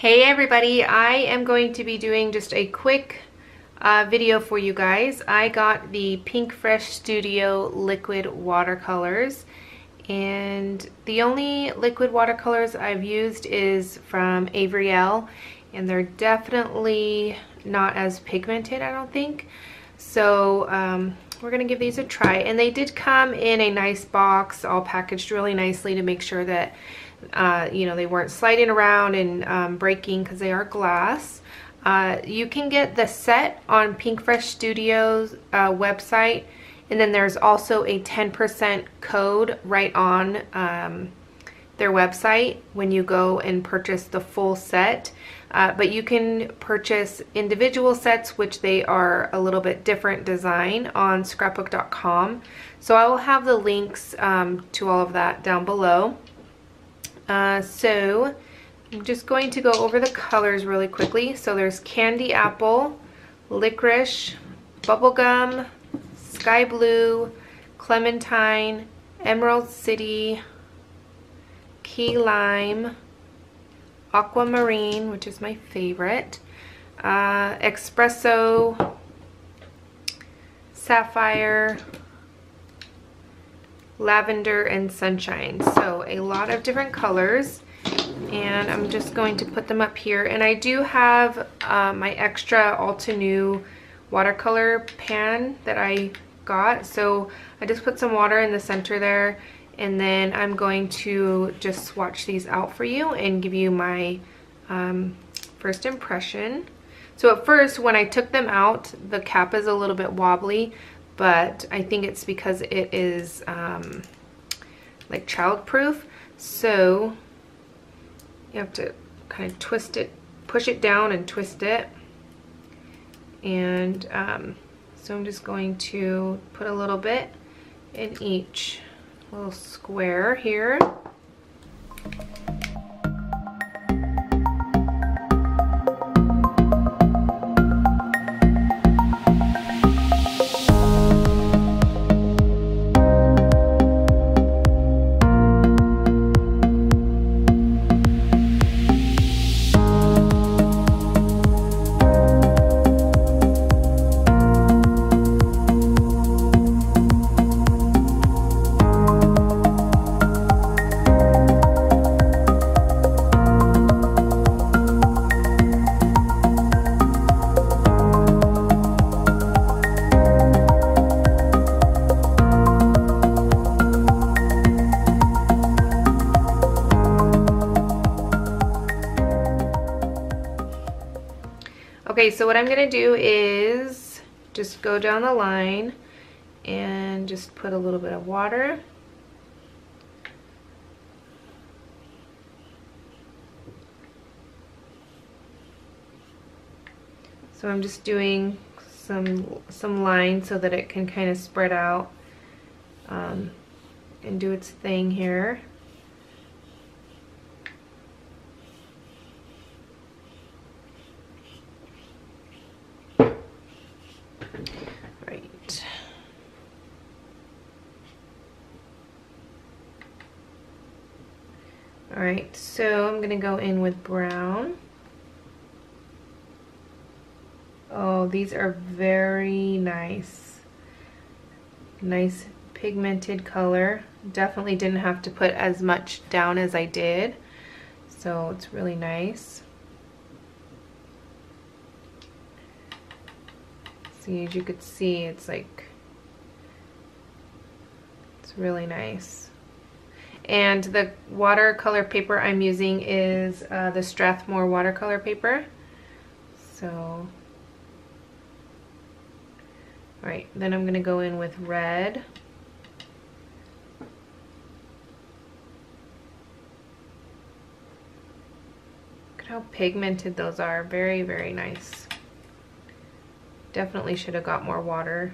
Hey everybody, I am going to be doing just a quick video for you guys. I got the Pinkfresh Studio liquid watercolors, and the only liquid watercolors I've used is from Avriel, and they're definitely not as pigmented, I don't think. So we're gonna give these a try, and they did come in a nice box, all packaged really nicely to make sure that you know, they weren't sliding around and breaking, because they are glass. You can get the set on Pinkfresh Studios website, and then there's also a 10% code right on their website when you go and purchase the full set. But you can purchase individual sets, which they are a little bit different design, on scrapbook.com. So I will have the links to all of that down below. So I'm just going to go over the colors really quickly. So there's Candy Apple, Licorice, Bubblegum, Sky Blue, Clementine, Emerald City, Key Lime, Aquamarine, which is my favorite, Espresso, Sapphire, Lavender, and Sunshine. So a lot of different colors, and I'm just going to put them up here. And I do have my extra Altenew watercolor pan that I got, so I just put some water in the center there, and then I'm going to just swatch these out for you and give you my first impression. So at first, when I took them out, the cap is a little bit wobbly, but I think it's because it is like child-proof. So you have to kind of twist it, push it down and twist it. And so I'm just going to put a little bit in each little square here. Okay, so what I'm gonna do is just go down the line and just put a little bit of water. So I'm just doing some lines so that it can kind of spread out and do its thing here. Right. All right, so I'm gonna go in with brown. Oh, these are very nice. Nice pigmented color. Definitely didn't have to put as much down as I did, so it's really nice. See, as you could see, it's like, it's really nice. And the watercolor paper I'm using is the Strathmore watercolor paper. So, all right, then I'm gonna go in with red. Look at how pigmented those are. Very, very nice. Definitely should have got more water.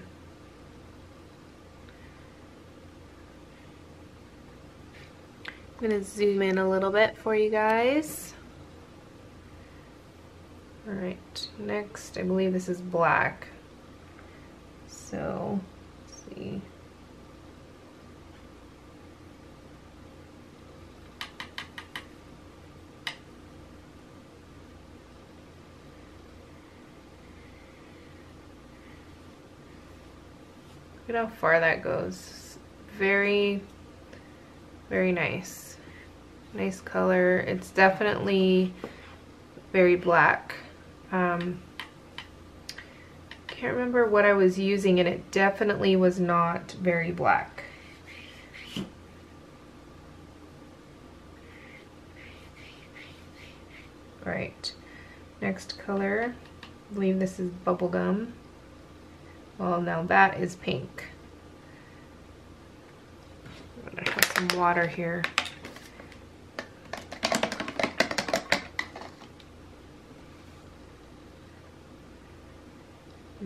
I'm gonna zoom in a little bit for you guys. All right, next, I believe this is black. So, let's see. Look at how far that goes. Very, very nice. Nice color. It's definitely very black. Can't remember what I was using, and it definitely was not very black. Right, next color, I believe this is Bubblegum. Well, now that is pink. I'm gonna have some water here.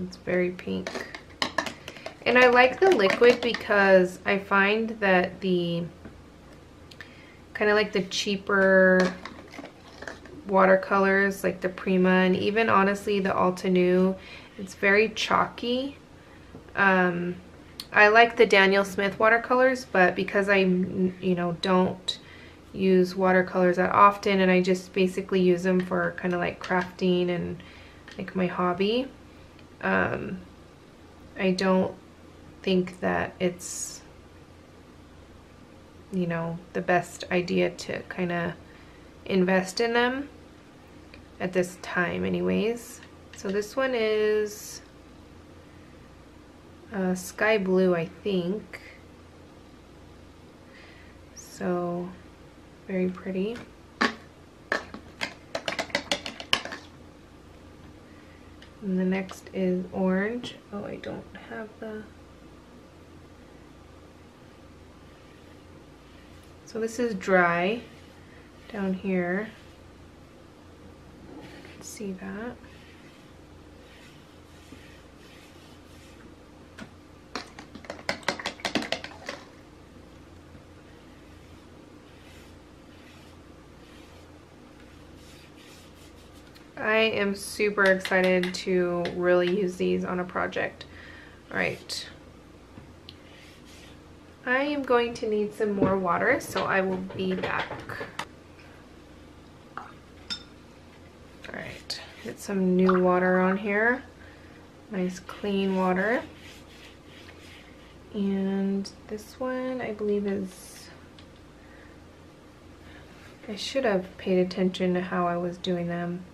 It's very pink. And I like the liquid because I find that the kind of like the cheaper watercolors like the Prima and even honestly the Altenew, it's very chalky. I like the Daniel Smith watercolors, but because I don't use watercolors that often and I just basically use them for kind of like crafting and like my hobby, I don't think that it's the best idea to kind of invest in them at this time anyways. So this one is sky blue, I think. So very pretty. And the next is orange. Oh, I don't have the... So this is dry down here. You can see that. I am super excited to really use these on a project. All right. I am going to need some more water, so I will be back. All right, get some new water on here. Nice clean water. And this one I believe is, I should have paid attention to how I was doing them.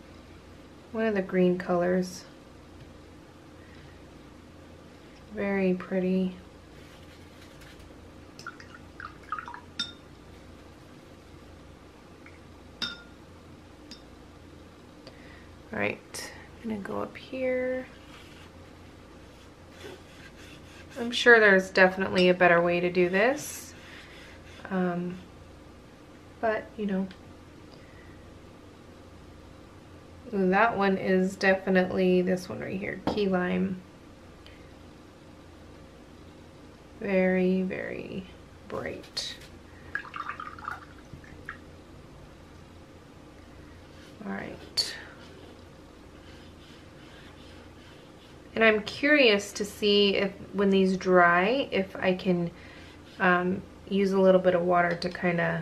One of the green colors. Very pretty. All right, I'm gonna go up here. I'm sure there's definitely a better way to do this, but ooh, that one is definitely this one right here, key lime. Very, very bright. All right. And I'm curious to see if when these dry, if I can use a little bit of water to kind of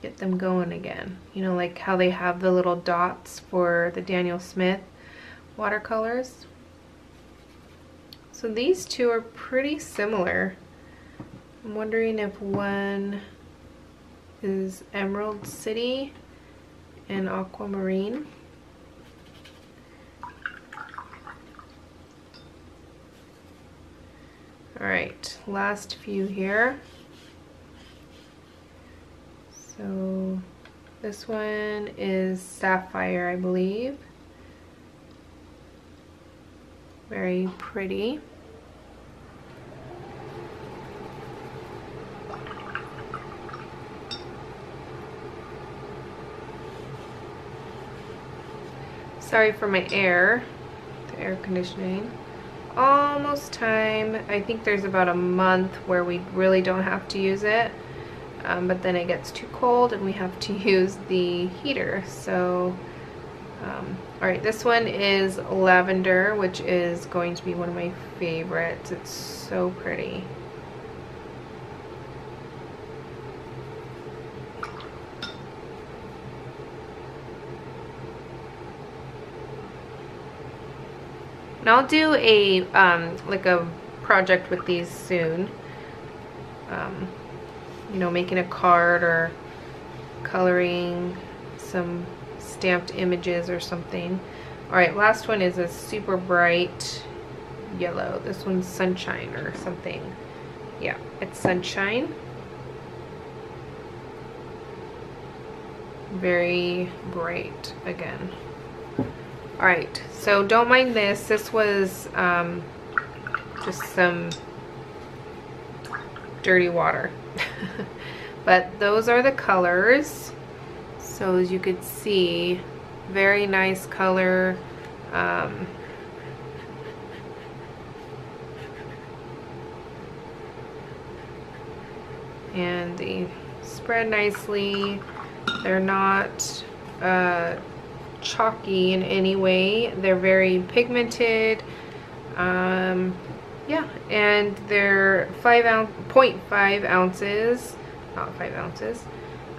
get them going again. Like how they have the little dots for the Daniel Smith watercolors. So these two are pretty similar. I'm wondering if one is Emerald City and Aquamarine. All right, last few here. So this one is Sapphire, I believe. Very pretty. Sorry for my the air conditioning. Almost time. I think there's about a month where we really don't have to use it, but then it gets too cold and we have to use the heater. So, all right, this one is Lavender, which is going to be one of my favorites. It's so pretty. And I'll do a like a project with these soon. You know, making a card or coloring some stamped images or something. Alright, last one is a super bright yellow. This one's Sunshine or something. Yeah, it's Sunshine. Very bright again. Alright, so don't mind this. This was just some dirty water. But those are the colors. So as you could see, very nice color. And they spread nicely. They're not chalky in any way. They're very pigmented. Yeah, and they're 0.5 ounces, not 5 ounces.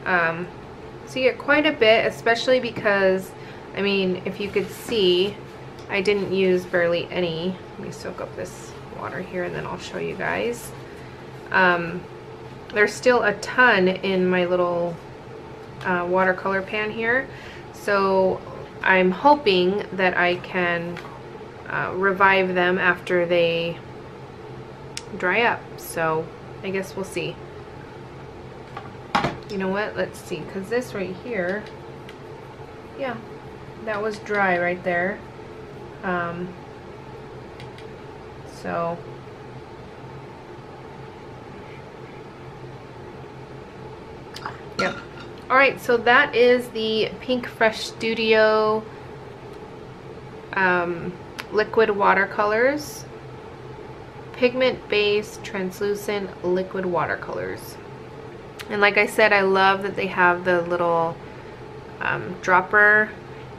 So you get quite a bit, especially because, I mean, if you could see, I didn't use barely any. Let me soak up this water here and then I'll show you guys. There's still a ton in my little watercolor pan here, so I'm hoping that I can revive them after they dry up. So I guess we'll see. You know what, let's see, because this right here, yeah, that was dry right there. So yep. Alright, so that is the Pinkfresh Studio liquid watercolors, pigment-based translucent liquid watercolors. And like I said, I love that they have the little dropper,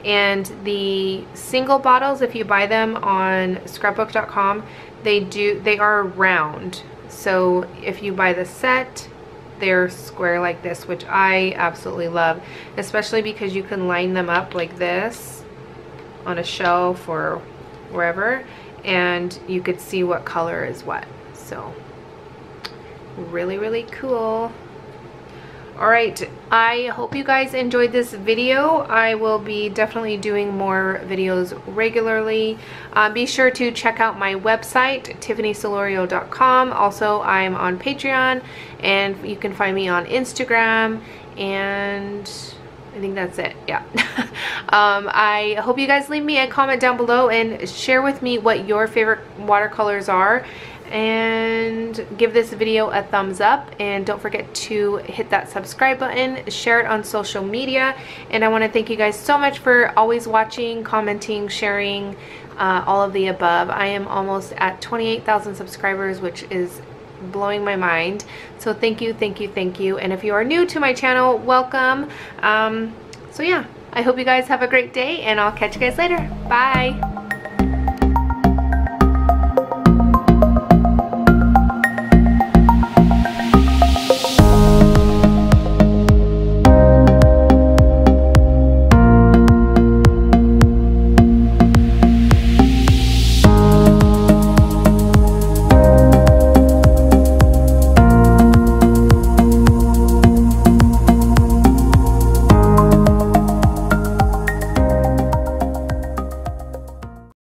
and the single bottles, if you buy them on scrapbook.com, they are round. So if you buy the set, they're square like this, which I absolutely love, especially because you can line them up like this on a shelf or wherever, and you could see what color is what. So really, really cool. Alright, I hope you guys enjoyed this video. I will be definitely doing more videos regularly. Be sure to check out my website, TiffanySolorio.com. Also, I'm on Patreon, and you can find me on Instagram, and I think that's it. Yeah. I hope you guys leave me a comment down below and share with me what your favorite watercolors are, and give this video a thumbs up, and don't forget to hit that subscribe button, share it on social media. And I want to thank you guys so much for always watching, commenting, sharing, all of the above. I am almost at 28,000 subscribers, which is blowing my mind. So thank you, thank you, thank you. And if you are new to my channel, welcome. So yeah, I hope you guys have a great day, and I'll catch you guys later. Bye.